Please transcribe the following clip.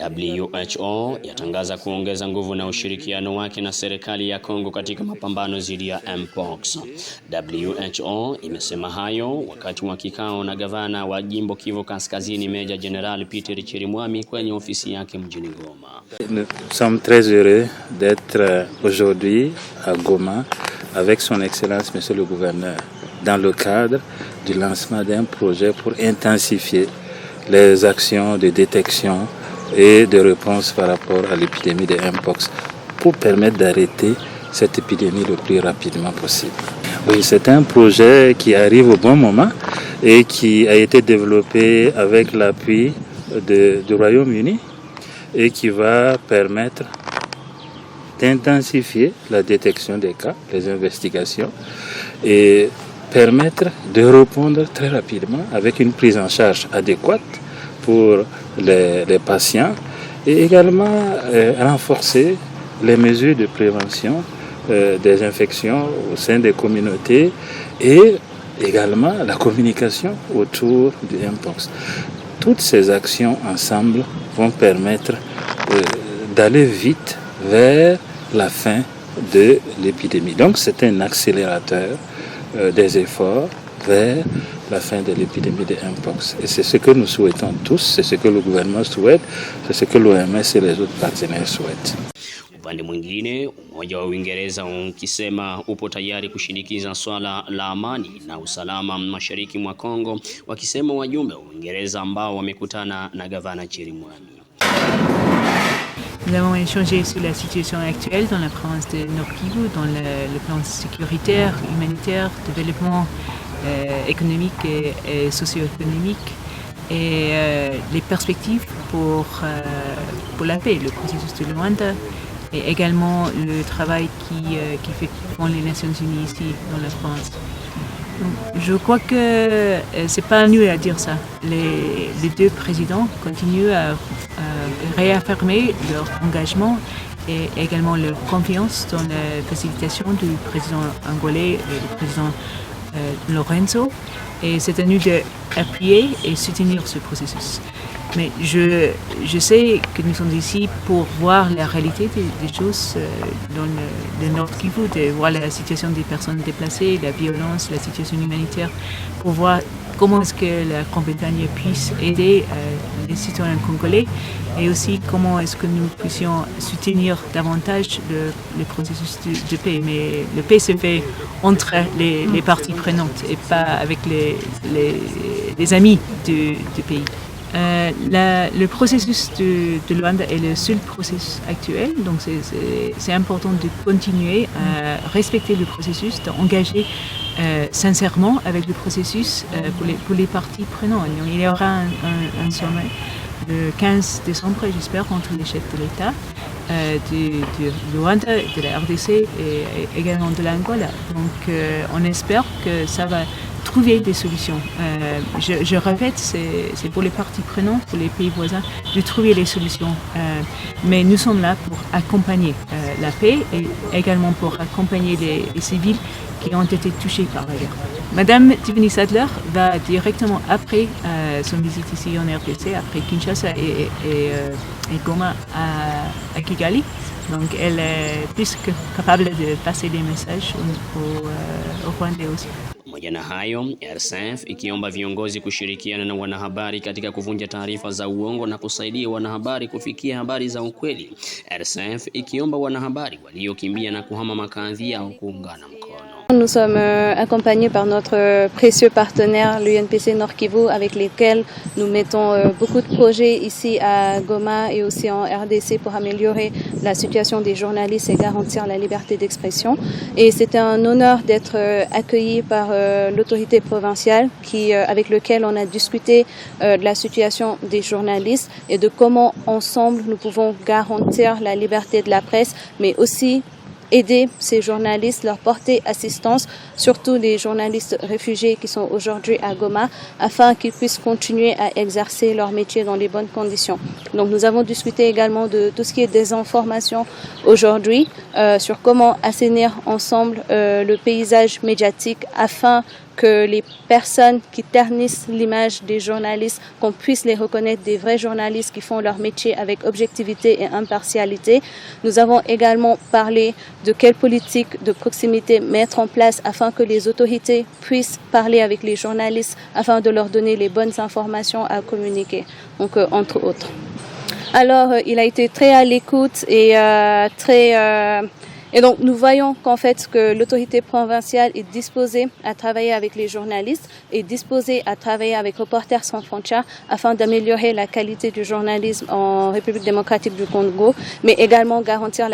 WHO yatangaza kuongeza nguvu na ushirikiano wake na serikali ya Kongo katika mapambano dhidi ya Mpox. WHO imesema hayo wakati wa kikao na gavana wa jimbo Kivu Kaskazini Meja General Peter Chirimwami kwenye ofisi yake mjini Goma. Nous sommes très heureux d'être aujourd'hui à Goma avec son Excellence Monsieur le Gouverneur dans le cadre du lancement d'un projet pour intensifier les actions de détection et de réponse par rapport à l'épidémie de Mpox pour permettre d'arrêter cette épidémie le plus rapidement possible. Oui, c'est un projet qui arrive au bon moment et qui a été développé avec l'appui du Royaume-Uni et qui va permettre d'intensifier la détection des cas, les investigations et permettre de répondre très rapidement avec une prise en charge adéquate pour les patients et également renforcer les mesures de prévention des infections au sein des communautés et également la communication autour du Mpox. Toutes ces actions ensemble vont permettre d'aller vite vers la fin de l'épidémie. Donc c'est un accélérateur des efforts vers la fin de l'épidémie de Mpox. Et c'est ce que nous souhaitons tous, c'est ce que le gouvernement souhaite, c'est ce que l'OMS et les autres partenaires souhaitent. Upande mwingine, Umoja wa Uingereza ukisema upo tayari kushinikiza swala la amani na usalama mashariki mwa Kongo, wakisema wajumbe wa Uingereza ambao wamekutana na gavana Chirimwami. Nous avons échangé sur la situation actuelle dans la province de Nord Kivu, dans le plan sécuritaire, humanitaire, développement économique et socio-économique et les perspectives pour la paix, le processus de Luanda et également le travail qui font les Nations Unies ici dans la province. Donc, je crois que c'est pas à nous à dire ça. Les deux présidents continuent à réaffirmer leur engagement et également leur confiance dans la facilitation du président angolais et du président Lorenzo. Et c'est à nous d'appuyer et soutenir ce processus. Mais je sais que nous sommes ici pour voir la réalité des choses dans le Nord Kivu, de voir la situation des personnes déplacées, la violence, la situation humanitaire, pour voir comment est-ce que la Grande-Bretagne puisse aider les citoyens congolais et aussi comment est-ce que nous puissions soutenir davantage le processus de paix. Mais le paix se fait entre les parties prenantes et pas avec les amis du pays. Le processus de Luanda est le seul processus actuel, donc c'est important de continuer à respecter le processus, d'engager sincèrement avec le processus pour les parties prenantes. Donc, il y aura un sommet le 15 décembre, j'espère, entre les chefs de l'État du Luanda, de la RDC et également de l'Angola. Donc on espère que ça va trouver des solutions. Je répète, c'est pour les parties prenantes, pour les pays voisins, de trouver les solutions. Mais nous sommes là pour accompagner la paix et également pour accompagner les civils qui ont été touchés par la guerre. Madame Tiffany Sadler va directement après son visite ici en RDC, après Kinshasa et Goma à Kigali. Donc elle est plus que capable de passer des messages au Rwandais aussi. Pamoja na hayo, RSF ikiomba viongozi kushirikiana na wanahabari katika kuvunja taarifa za uongo na kusaidia wanahabari kufikia habari za ukweli. RSF ikiomba wanahabari waliokimbia na kuhama makazi yao kuungana mkono. Nous sommes accompagnés par notre précieux partenaire, l'UNPC Nord Kivu, avec lesquels nous mettons beaucoup de projets ici à Goma et aussi en RDC pour améliorer la situation des journalistes et garantir la liberté d'expression. Et c'était un honneur d'être accueilli par l'autorité provinciale avec lequel on a discuté de la situation des journalistes et de comment ensemble nous pouvons garantir la liberté de la presse, mais aussi aider ces journalistes, leur porter assistance, surtout les journalistes réfugiés qui sont aujourd'hui à Goma, afin qu'ils puissent continuer à exercer leur métier dans les bonnes conditions. Donc nous avons discuté également de tout ce qui est désinformation aujourd'hui, sur comment assainir ensemble le paysage médiatique afin que les personnes qui ternissent l'image des journalistes, qu'on puisse les reconnaître des vrais journalistes qui font leur métier avec objectivité et impartialité. Nous avons également parlé de quelle politique de proximité mettre en place afin que les autorités puissent parler avec les journalistes afin de leur donner les bonnes informations à communiquer, donc entre autres. Alors, il a été très à l'écoute et et donc, nous voyons qu'en fait, que l'autorité provinciale est disposée à travailler avec les journalistes et disposée à travailler avec Reporters sans frontières afin d'améliorer la qualité du journalisme en République démocratique du Congo, mais également garantir la